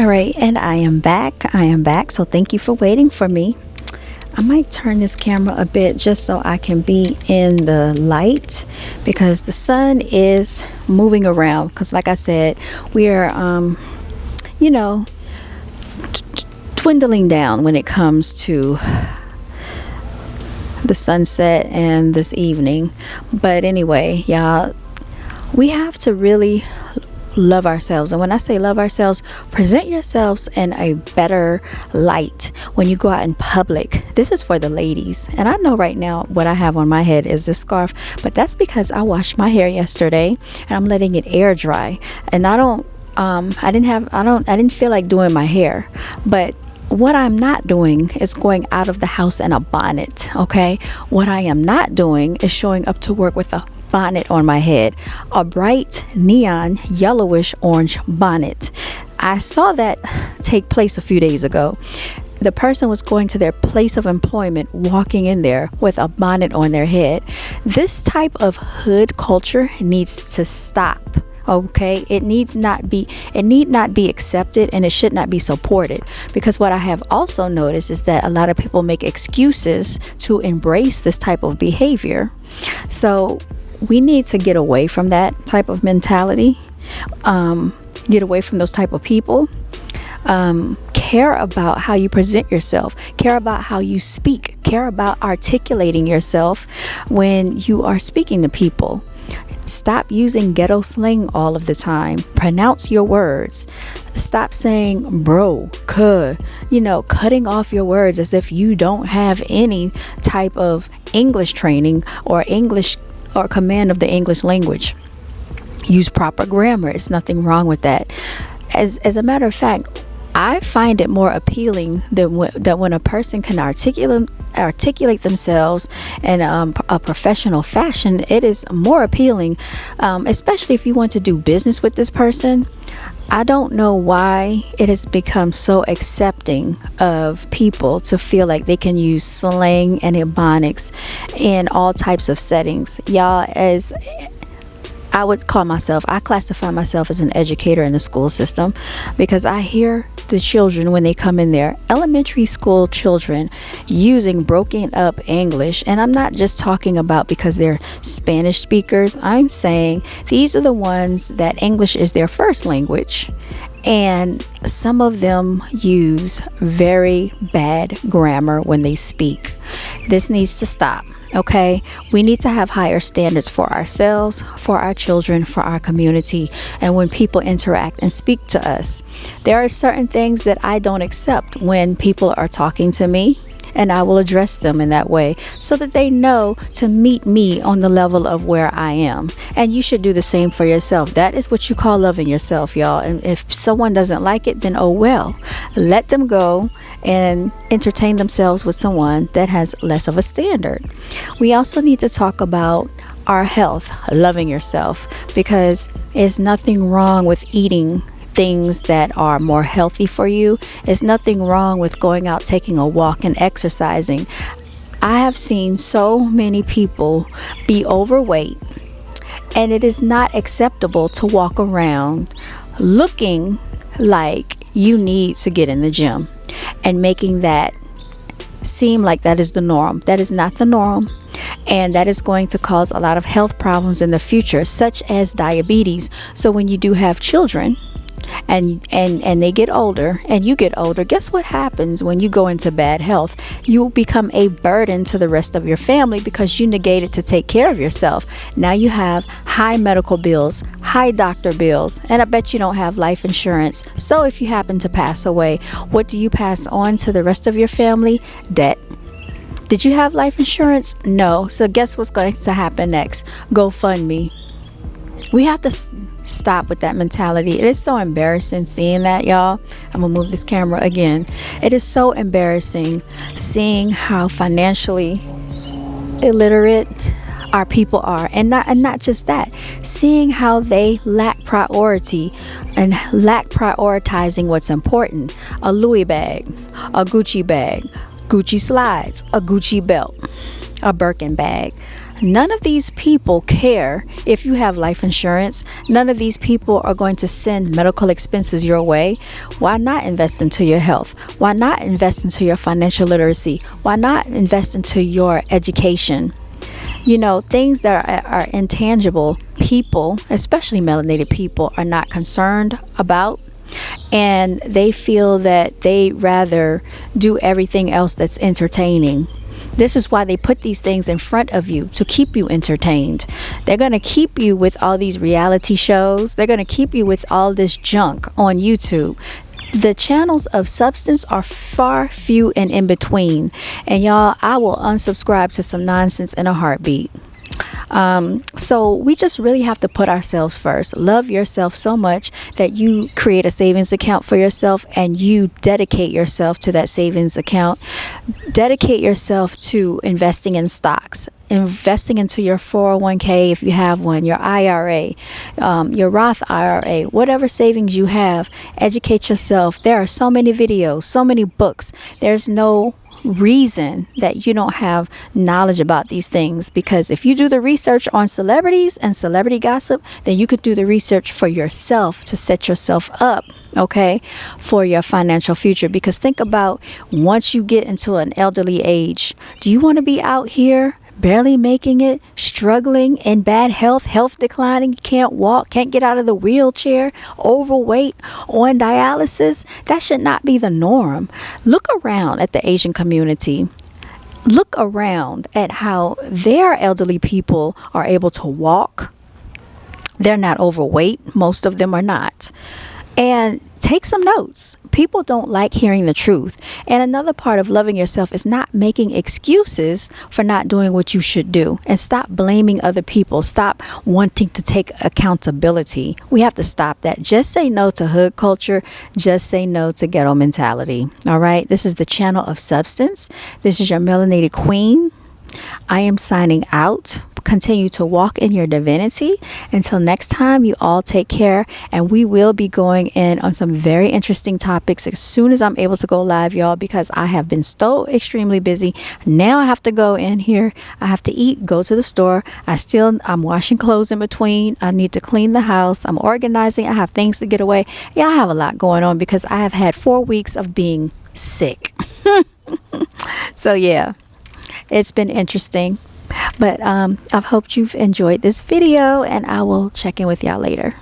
All right, and I am back. I am back. So thank you for waiting for me. I might turn this camera a bit just so I can be in the light because the sun is moving around. Because, like I said, we are, you know, dwindling down when it comes to the sunset and this evening. But anyway, y'all, we have to really love ourselves. And when I say love ourselves, present yourselves in a better light when you go out in public. This is for the ladies. And I know right now what I have on my head is this scarf, but that's because I washed my hair yesterday and I'm letting it air dry. And I didn't feel like doing my hair. But what I'm not doing is going out of the house in a bonnet, okay? What I am not doing is showing up to work with a bonnet on my head, a bright neon yellowish orange bonnet. I saw that take place a few days ago. The person was going to their place of employment, walking in there with a bonnet on their head. This type of hood culture needs to stop. Okay, it need not be accepted, and it should not be supported, because what I have also noticed is that a lot of people make excuses to embrace this type of behavior. So we need to get away from that type of mentality, get away from those type of people. Care about how you present yourself, care about how you speak, care about articulating yourself when you are speaking to people. Stop using ghetto slang all of the time. Pronounce your words. Stop saying bro, cuh, cutting off your words as if you don't have any type of English training or English or command of the English language. Use proper grammar. There's nothing wrong with that. As a matter of fact, I find it more appealing than when a person can articulate themselves in a professional fashion. It is more appealing, especially if you want to do business with this person. I don't know why it has become so accepting of people to feel like they can use slang and ebonics in all types of settings. Y'all, as I classify myself as an educator in the school system, because I hear the children when they come in there, elementary school children, using broken up English. And I'm not just talking about because they're Spanish speakers. I'm saying these are the ones that English is their first language. And some of them use very bad grammar when they speak. This needs to stop. Okay, we need to have higher standards for ourselves, for our children, for our community, and when people interact and speak to us. There are certain things that I don't accept when people are talking to me, and I will address them in that way so that they know to meet me on the level of where I am. And you should do the same for yourself. That is what you call loving yourself, y'all. And if someone doesn't like it, then oh well. Let them go and entertain themselves with someone that has less of a standard. We also need to talk about our health, loving yourself, because there's nothing wrong with eating things that are more healthy for you. There's nothing wrong with going out, taking a walk, and exercising. I have seen so many people be overweight, and it is not acceptable to walk around looking like you need to get in the gym and making that seem like that is the norm. That is not the norm. And that is going to cause a lot of health problems in the future, such as diabetes. So when you do have children and they get older and you get older, guess what happens when you go into bad health? You will become a burden to the rest of your family because you negated to take care of yourself. Now you have high medical bills, high doctor bills, and I bet you don't have life insurance. So if you happen to pass away, what do you pass on to the rest of your family? Debt. Did you have life insurance? No. So guess what's going to happen next? GoFundMe. We have to stop with that mentality. It is so embarrassing seeing that, y'all. I'm gonna move this camera again. It is so embarrassing seeing how financially illiterate our people are, and not just that, seeing how they lack priority and lack prioritizing what's important. A Louis bag, a Gucci bag, Gucci slides, a Gucci belt, a Birkin bag. none of these people care if you have life insurance. None of these people are going to send medical expenses your way. Why not invest into your health? Why not invest into your financial literacy? Why not invest into your education? You know, things that are intangible, people, especially melanated people, are not concerned about. And they feel that they rather do everything else that's entertaining. This is why they put these things in front of you, to keep you entertained. They're going to keep you with all these reality shows. They're going to keep you with all this junk on YouTube. The channels of substance are far, few, and in between. And y'all, I will unsubscribe to some nonsense in a heartbeat. So we just really have to put ourselves first. Love yourself so much that you create a savings account for yourself and you dedicate yourself to that savings account. Dedicate yourself to investing in stocks, investing into your 401k if you have one, your IRA, your Roth IRA, whatever savings you have. Educate yourself. There are so many videos, so many books. There's no reason that you don't have knowledge about these things, because if you do the research on celebrities and celebrity gossip, then you could do the research for yourself to set yourself up, okay, for your financial future. Because think about, once you get into an elderly age, do you want to be out here barely making it, struggling, in bad health declining, can't walk, can't get out of the wheelchair, overweight, on dialysis? That should not be the norm. Look around at the Asian community. Look around at how their elderly people are able to walk. They're not overweight. Most of them are not. And take some notes. People don't like hearing the truth. And another part of loving yourself is not making excuses for not doing what you should do. And stop blaming other people. Stop wanting to take accountability. We have to stop that. Just say no to hood culture. Just say no to ghetto mentality. All right. This is the channel of substance. This is your melanated queen. I am signing out. Continue to walk in your divinity. Until next time, you all take care, and we will be going in on some very interesting topics as soon as I'm able to go live, y'all, because I have been so extremely busy. Now I have to go in here, I have to eat, go to the store. I'm washing clothes in between. I need to clean the house. I'm organizing. I have things to get away. Yeah, I have a lot going on because I have had 4 weeks of being sick. So yeah, it's been interesting. But I've hoped you've enjoyed this video, and I will check in with y'all later.